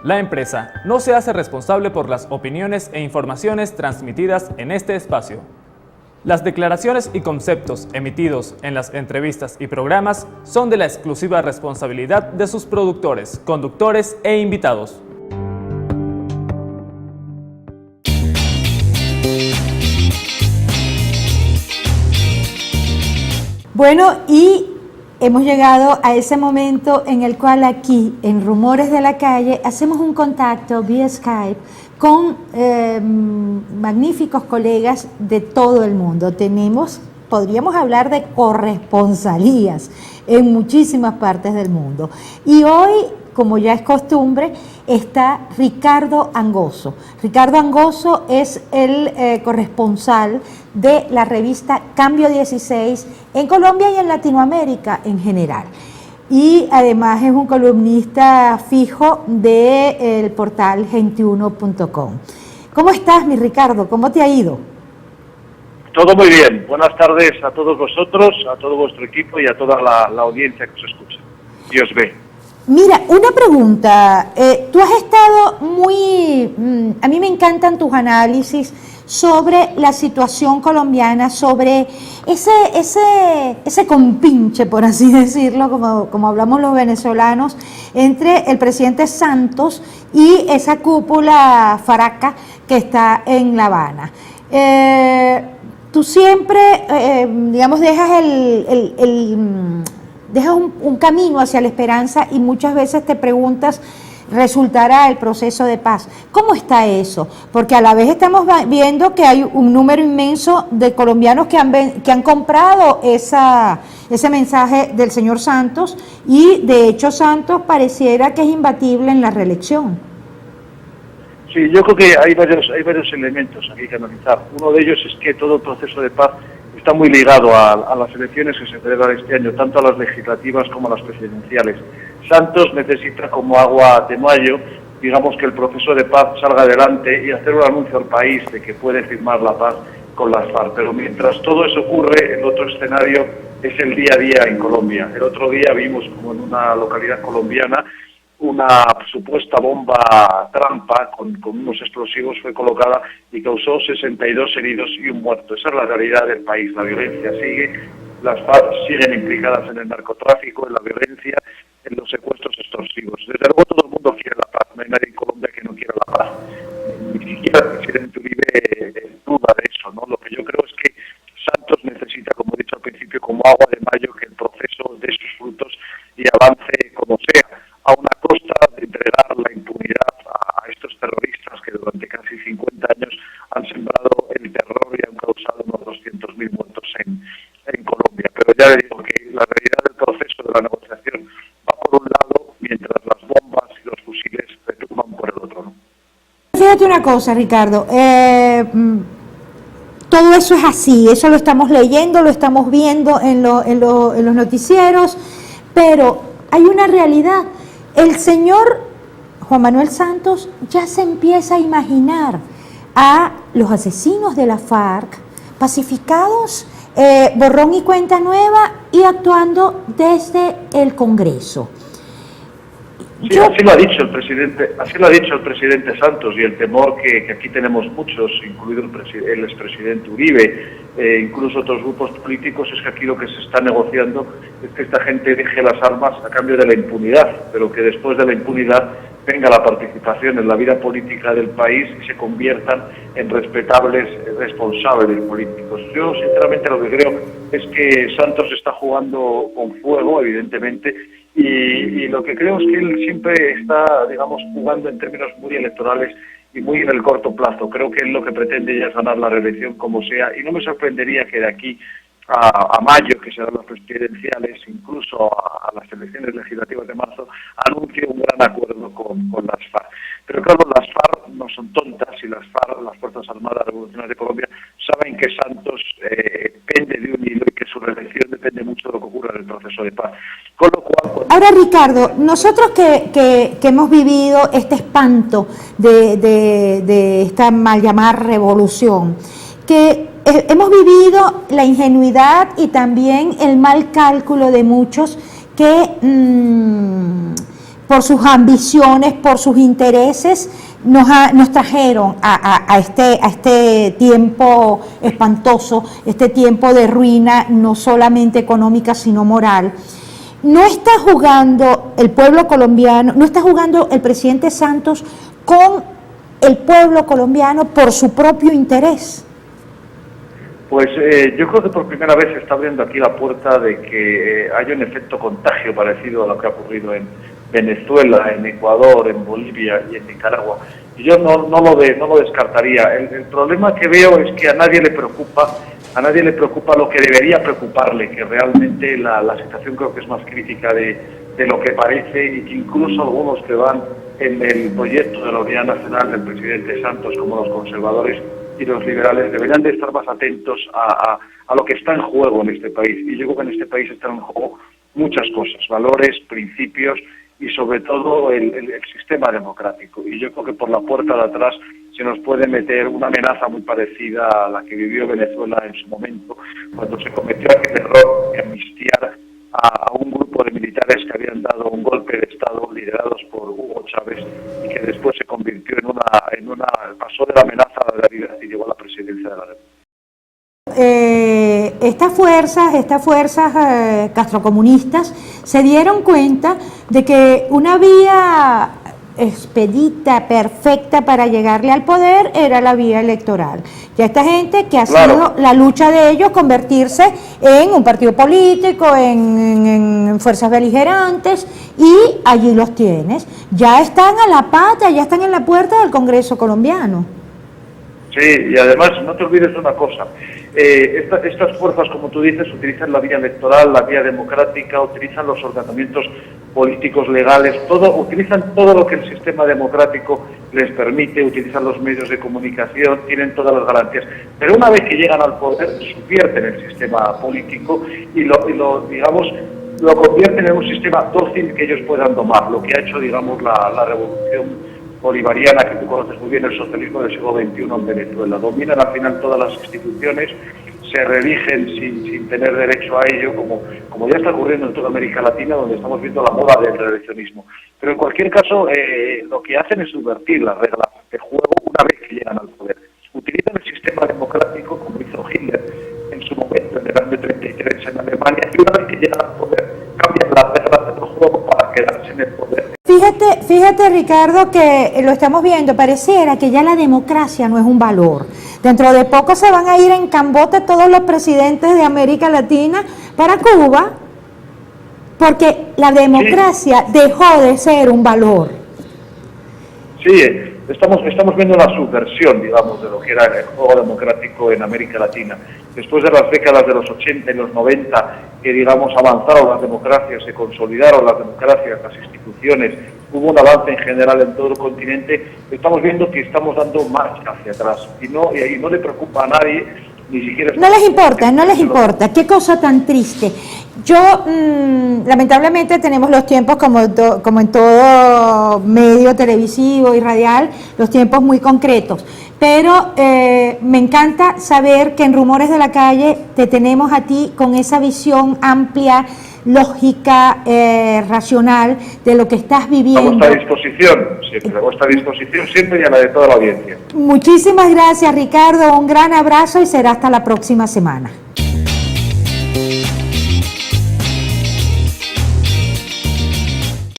La empresa no se hace responsable por las opiniones e informaciones transmitidas en este espacio. Las declaraciones y conceptos emitidos en las entrevistas y programas son de la exclusiva responsabilidad de sus productores, conductores e invitados. Bueno, y hemos llegado a ese momento en el cual aquí, en Rumores de la Calle, hacemos un contacto vía Skype con magníficos colegas de todo el mundo. Podríamos hablar de corresponsalías en muchísimas partes del mundo. Y hoy, como ya es costumbre, está Ricardo Angoso. Ricardo Angoso es el corresponsal de la revista Cambio 16 en Colombia y en Latinoamérica en general. Y además es un columnista fijo del portal Gente1.com. ¿Cómo estás, mi Ricardo? ¿Cómo te ha ido? Todo muy bien. Buenas tardes a todos vosotros, a todo vuestro equipo y a toda la audiencia que os escucha y os ve. Mira, una pregunta. Tú has estado a mí me encantan tus análisis sobre la situación colombiana, sobre ese compinche, por así decirlo, como hablamos los venezolanos, entre el presidente Santos y esa cúpula faraca que está en La Habana. Tú siempre, digamos, dejas un camino hacia la esperanza y muchas veces te preguntas, ¿resultará el proceso de paz? ¿Cómo está eso? Porque a la vez estamos viendo que hay un número inmenso de colombianos que han comprado ese mensaje del señor Santos y de hecho Santos pareciera que es imbatible en la reelección. Sí, yo creo que hay varios elementos aquí que analizar. Uno de ellos es que todo el proceso de paz está muy ligado a las elecciones que se celebran este año, tanto a las legislativas como a las presidenciales. Santos necesita como agua de mayo, digamos, que el proceso de paz salga adelante y hacer un anuncio al país de que puede firmar la paz con las FARC. Pero mientras todo eso ocurre, el otro escenario es el día a día en Colombia. El otro día vimos como en una localidad colombiana una supuesta bomba trampa con unos explosivos fue colocada y causó 62 heridos y un muerto. Esa es la realidad del país. La violencia sigue, las FARC siguen implicadas en el narcotráfico, en la violencia, en los secuestros extorsivos. Desde luego todo el mundo quiere la paz, no hay nadie en Colombia que no quiera la paz. Ni siquiera el presidente Uribe duda de eso, ¿no? Lo que yo creo es que Santos necesita, como he dicho al principio, como agua de mayo, que el proceso dé sus frutos y avance como sea, a una costa de entregar la impunidad a estos terroristas que durante casi 50 años han sembrado el terror y han causado unos 200.000 muertos en Colombia. Pero ya le digo que la realidad del proceso de la negociación va por un lado, mientras las bombas y los fusiles retumban por el otro, ¿no? Fíjate una cosa, Ricardo, todo eso es así, eso lo estamos leyendo, lo estamos viendo en los noticieros, pero hay una realidad. El señor Juan Manuel Santos ya se empieza a imaginar a los asesinos de la FARC pacificados, borrón y cuenta nueva y actuando desde el Congreso. Sí, así lo ha dicho el presidente Santos, y el temor que aquí tenemos muchos, incluido el expresidente Uribe, incluso otros grupos políticos, es que aquí lo que se está negociando es que esta gente deje las armas a cambio de la impunidad, pero que después de la impunidad venga la participación en la vida política del país y se conviertan en respetables responsables políticos. Yo sinceramente lo que creo es que Santos está jugando con fuego, evidentemente, y lo que creo es que él siempre está, digamos, jugando en términos muy electorales y muy en el corto plazo. Creo que él lo que pretende ya es ganar la reelección como sea, y no me sorprendería que de aquí a mayo, que serán las presidenciales, incluso a las elecciones legislativas de marzo, anuncie un gran acuerdo con las FARC. Pero claro, las FARC no son tontas, y las FARC, las Fuerzas Armadas Revolucionarias de Colombia, saben que Santos pende de un hilo y que su reelección depende mucho de lo que ocurra en el proceso de paz. Con lo cual, ahora, Ricardo, nosotros que hemos vivido este espanto de esta mal llamada revolución, que hemos vivido la ingenuidad y también el mal cálculo de muchos que por sus ambiciones, por sus intereses, nos trajeron a este tiempo espantoso, este tiempo de ruina, no solamente económica, sino moral. No está jugando el pueblo colombiano, no está jugando el presidente Santos con el pueblo colombiano por su propio interés. Pues yo creo que por primera vez se está abriendo aquí la puerta de que haya un efecto contagio parecido a lo que ha ocurrido en Venezuela, en Ecuador, en Bolivia y en Nicaragua. Y yo no lo descartaría. El problema que veo es que a nadie le preocupa lo que debería preocuparle, que realmente la situación creo que es más crítica de lo que parece, y que incluso algunos que van en el proyecto de la Unidad Nacional del presidente Santos, como los conservadores y los liberales, deberían de estar más atentos a lo que está en juego en este país. Y yo creo que en este país están en juego muchas cosas, valores, principios y sobre todo el sistema democrático. Y yo creo que por la puerta de atrás se nos puede meter una amenaza muy parecida a la que vivió Venezuela en su momento, cuando se cometió aquel error de amnistiar a un grupo de militares que habían dado un golpe de Estado liderados por Hugo Chávez, y que después se convirtió pasó de la amenaza a la realidad y llegó a la presidencia de la República. Estas fuerzas castrocomunistas se dieron cuenta de que una vía expedita, perfecta para llegarle al poder era la vía electoral. Ya esta gente que ha sido la lucha de ellos convertirse en un partido político, en fuerzas beligerantes, y allí los tienes. Ya están a la pata, ya están en la puerta del Congreso colombiano. Sí, y además no te olvides de una cosa. Estas fuerzas, como tú dices, utilizan la vía electoral, la vía democrática, utilizan los ordenamientos políticos legales, utilizan todo lo que el sistema democrático les permite, utilizan los medios de comunicación, tienen todas las garantías. Pero una vez que llegan al poder, subvierten el sistema político y lo convierten en un sistema dócil que ellos puedan domar, lo que ha hecho, digamos, la revolución bolivariana, que tú conoces muy bien, el socialismo del siglo XXI en Venezuela. Dominan al final todas las instituciones, se reeligen sin tener derecho a ello, como ya está ocurriendo en toda América Latina, donde estamos viendo la moda del reeleccionismo. Pero en cualquier caso, lo que hacen es subvertir las reglas de juego una vez que llegan al poder. Utilizan el sistema democrático, como hizo Hitler en su momento, en el año 33 en Alemania, y una vez que llegan al poder, cambian las reglas del juego para quedarse en el poder. Fíjate, Ricardo, que lo estamos viendo, pareciera que ya la democracia no es un valor. Dentro de poco se van a ir en cambote todos los presidentes de América Latina para Cuba, porque la democracia dejó de ser un valor. Sí, estamos viendo una subversión, digamos, de lo que era el juego democrático en América Latina. Después de las décadas de los 80 y los 90, que, digamos, avanzaron las democracias, se consolidaron las democracias, las instituciones, hubo un avance en general en todo el continente, estamos viendo que estamos dando marcha hacia atrás. Y no le preocupa a nadie, ni siquiera... No les importa. Qué cosa tan triste. Yo, lamentablemente, tenemos los tiempos, como en todo medio televisivo y radial, los tiempos muy concretos. Pero me encanta saber que en Rumores de la Calle te tenemos a ti con esa visión amplia, lógica, racional de lo que estás viviendo. A vuestra disposición siempre y a la de toda la audiencia. Muchísimas gracias, Ricardo, un gran abrazo y será hasta la próxima semana.